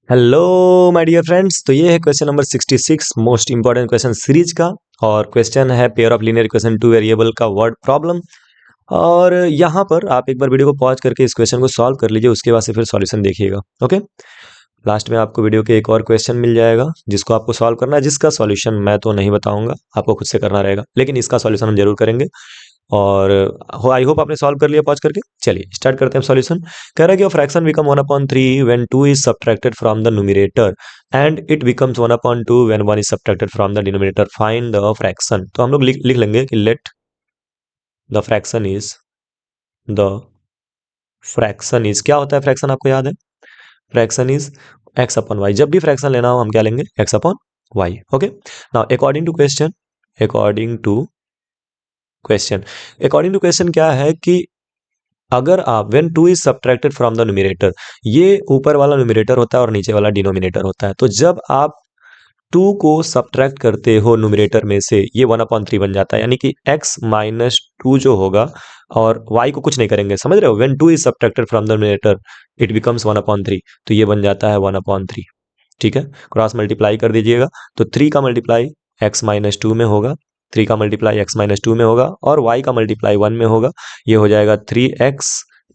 Hello my dear friends. तो ये है question number 66 most important question series का। और क्वेश्चन है pair of linear equation two variable का वर्ड प्रॉब्लम। और यहाँ पर आप एक बार वीडियो को पॉज करके इस क्वेश्चन को सॉल्व कर लीजिए, उसके बाद से फिर सॉल्यूशन देखिएगा। ओके, लास्ट में आपको वीडियो के एक और क्वेश्चन मिल जाएगा जिसको आपको सॉल्व करना है, जिसका सॉल्यूशन मैं तो नहीं बताऊंगा, आपको खुद से करना रहेगा, लेकिन इसका सॉल्यूशन हम जरूर करेंगे। और आई होप आपने सॉल्व कर लिया पॉज करके। चलिए स्टार्ट करते हैं सॉल्यूशन। कह रहा है कि fraction become 1/3 when 2 is subtracted from the numerator and it becomes 1/2 when 1 is subtracted from the denominator, find the fraction. तो हम लोग लिख लेंगे कि लेट द फ्रैक्शन इज क्या होता है फ्रैक्शन, आपको याद है? Fraction is x upon y. जब भी फ्रैक्शन लेना हो हम क्या लेंगे? X upon y. Okay, now according to question क्या है कि अगर आप when 2 is subtracted from the numerator, ये ऊपर वाला न्यूमरेटर होता है और नीचे वाला डिनोमिनेटर होता है, तो जब आप 2 को सब्ट्रैक्ट करते हो न्यूमरेटर में से, ये 1/3 बन जाता है, यानी कि x माइनस 2 जो होगा, और y को कुछ नहीं करेंगे, समझ रहे हो? When 2 is subtracted from the numerator it becomes 1/3, तो ये बन जाता है 1/3। ठीक है, क्रॉस मल्टीप्लाई कर दीजिएगा, तो 3 का मल्टीप्लाई x माइनस 2 में होगा, 3 का मल्टीप्लाई x माइनस 2 में होगा, और y का मल्टीप्लाई 1 में होगा। ये हो जाएगा 3x,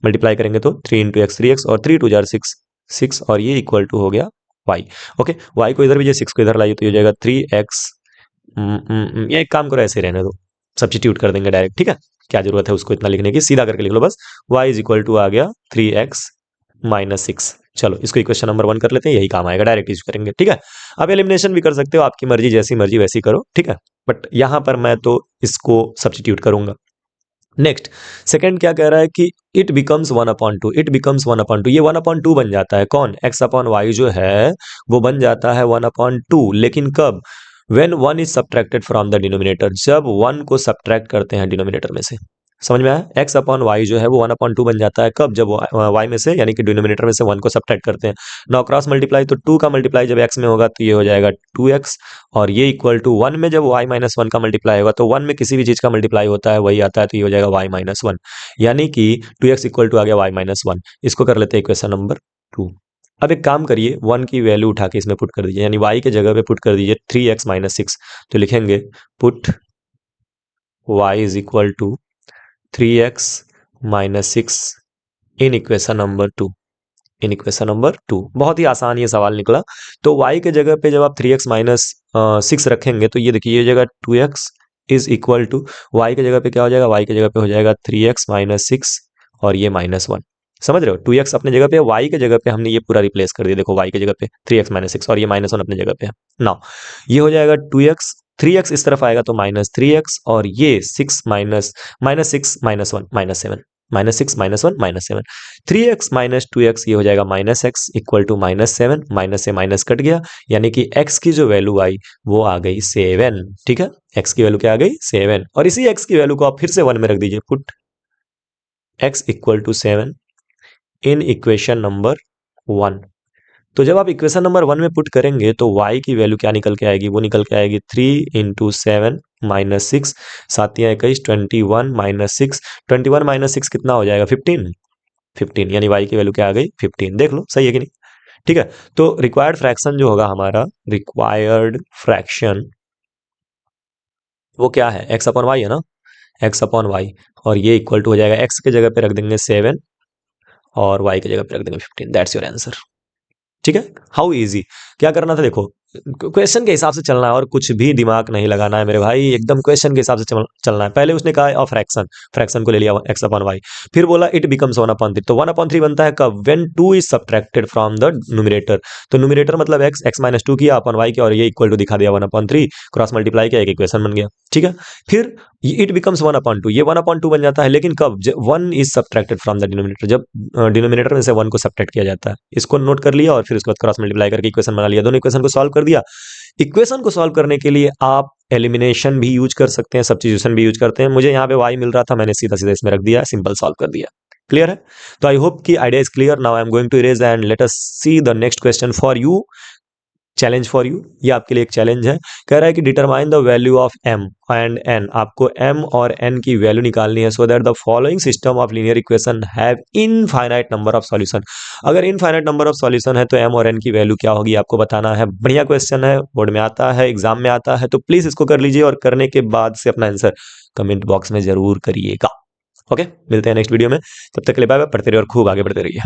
मल्टीप्लाई करेंगे तो 3 इंटू एक्स 3x, और 3 2 जार 6 6, और ये इक्वल टू हो गया y। ओके, y को इधर भेजिए, 6 को इधर लाइए, तो ये हो जाएगा 3x। ये एक काम करो, ऐसे रहने दो, सब्स्टिट्यूट कर देंगे डायरेक्ट। ठीक है, क्या जरूरत है उसको इतना लिखने की, सीधा करके लिख लो बस। y इज इक्वल टू आ गया 3x माइनस 6। चलो इसको इक्वेशन नंबर 1 कर लेते हैं, यही काम आएगा, डायरेक्ट यूज करेंगे। ठीक है, अब एलिमिनेशन भी कर सकते हो, आपकी मर्जी, जैसी मर्जी वैसी करो। ठीक है, बट यहां पर मैं तो इसको सब्स्टिट्यूट करूंगा। नेक्स्ट, सेकंड क्या कह रहा है कि इट बिकम्स 1/2, इट बिकम्स 1/2, ये 1/2 बन जाता है। कौन? x अपॉन वाई जो है वो बन जाता है 1/2, लेकिन कब? When 1 is subtracted from the denominator, जब 1 को सब्ट्रैक्ट करते हैं डिनोमिनेटर में से। समझ में आया? x अपॉन वाई जो है वो 1/2 बन जाता है, कब? जब y में से, यानी कि डिनोमिनेटर में से 1 को सब्ट्रैक्ट करते हैं। नाउ क्रॉस मल्टीप्लाई, तो 2 का मल्टीप्लाई जब x में होगा तो ये हो जाएगा 2x, और ये इक्वल टू 1 में जब y माइनस 1 का मल्टीप्लाई होगा, तो 1 में किसी भी चीज का मल्टीप्लाई होता है वही आता है, तो ये हो जाएगा y माइनस 1, यानी कि 2x इक्वल टू आ गया y माइनस 1। इसको कर लेते हैं इक्वेशन नंबर 2। अब एक काम करिए, 1 की वैल्यू उठा के इसमें पुट कर दीजिए, यानी y के जगह पे पुट कर दीजिए 3x माइनस 6। तो लिखेंगे put y is equal to 3x minus 6 in equation number 2। In equation number 2 बहुत ही आसान ये सवाल निकला। तो y के जगह पे जब आप 3x माइनस 6 रखेंगे, तो ये देखिए ये जगह 2x is equal to, y के जगह पे क्या हो जाएगा? y के जगह पे हो जाएगा 3x माइनस 6, और ये माइनस 1। समझ रहे हो? 2x अपने जगह पे, y के जगह पे हमने ये पूरा रिप्लेस कर दिया। देखो y के जगह पे 3x माइनस 6, और ये माइनस 1 अपने जगह पे है। नाउ ये हो जाएगा 2x, 3x इस तरफ आएगा तो माइनस 3x, और ये 6 minus minus 6 minus 1 minus 7, minus 6 minus 1 minus 7, 3x minus 2x, ये हो जाएगा minus x equal to minus 7, minus से माइनस कट गया, यानी कि x की जो वैल्यू आई वो आ गई 7। ठीक है, x की वैल्यू क्या आ गई? 7। और इसी x की वैल्यू को आप फिर से 1 में रख दीजिए, put x equal to 7 in equation number 1। तो जब आप इक्वेशन नंबर 1 में पुट करेंगे तो y की वैल्यू क्या निकल के आएगी? वो निकल के आएगी 3 इंटू 7 माइनस 6, 7×21 21 माइनस 6, 21 माइनस 6 कितना हो जाएगा? 15। 15, यानी y की वैल्यू क्या आ गई? 15। देख लो सही है कि नहीं? ठीक है, तो रिक्वायर्ड फ्रैक्शन जो होगा हमारा, रिक्वायर्ड फ्रैक्शन वो क्या है? x अपॉन वाई है ना, x अपॉन वाई, और ये इक्वल टू हो जाएगा, x के जगह पे रख देंगे 7 और y की जगह पे रख देंगे 15। That's your answer. ठीक है, हाउ इजी। क्या करना था? देखो, क्वेश्चन के हिसाब से चलना है और कुछ भी दिमाग नहीं लगाना है मेरे भाई, एकदम क्वेश्चन के हिसाब से चलना है। पहले उसने कहा ऑफ फ्रैक्शन, फ्रैक्शन को ले लिया x अपॉन वाई, फिर बोला इट बिकम्स 1/3, तो 1/3 बनता है कब? When 2 is subtracted from the numerator. तो न्यूमरेटर मतलब x माइनस 2 किया अपॉन y किया, और ये इक्वल टू दिखा दिया 1/3, क्रॉस मल्टीप्लाई किया, एक इक्वेशन बन गया। ठीक है, फिर इट बिकम्स 1/2, ये 1/2 बन जाता है, लेकिन कब? 1 is subtracted from the denominator, जब डिनोमिनेटर में से 1 को सब्ट्रैक्ट किया जाता है। इसको नोट कर लिया, और फिर उसके बाद क्रॉस मल्टीप्लाई करके इक्वेशन बना लिया, दोनों इक्वेशन को सॉल्व कर दिया। इक्वेशन को सॉल्व करने के लिए आप एलिमिनेशन भी यूज कर सकते हैं, सब्स्टिट्यूशन भी यूज करते हैं। मुझे यहाँ पे y मिल रहा था, मैंने सीधा सीधा इसमें रख दिया, सिंपल सॉल्व कर दिया। क्लियर है? तो आई होप कि idea is clear. Now I am going to erase and let us see the next question for you. Challenge for you, ये आपके लिए एक चैलेंज है। कह रहा है कि determine the value of m and n, आपको m और n की वैल्यू निकालनी है so that the following system of linear equation have infinite number of solution. अगर इनफाइनाइट नंबर ऑफ सॉल्यूशन है तो m और n की वैल्यू क्या होगी आपको बताना है। बढ़िया क्वेश्चन है, बोर्ड में आता है, एग्जाम में आता है, तो प्लीज इसको कर लीजिए और करने के बाद से अपना आंसर कमेंट बॉक्स में जरूर करिएगा। ओके, मिलते हैं नेक्स्ट वीडियो में, तब तक के लिए बाय बाय, पढ़ते रहिए और खूब आगे बढ़ते रहिए।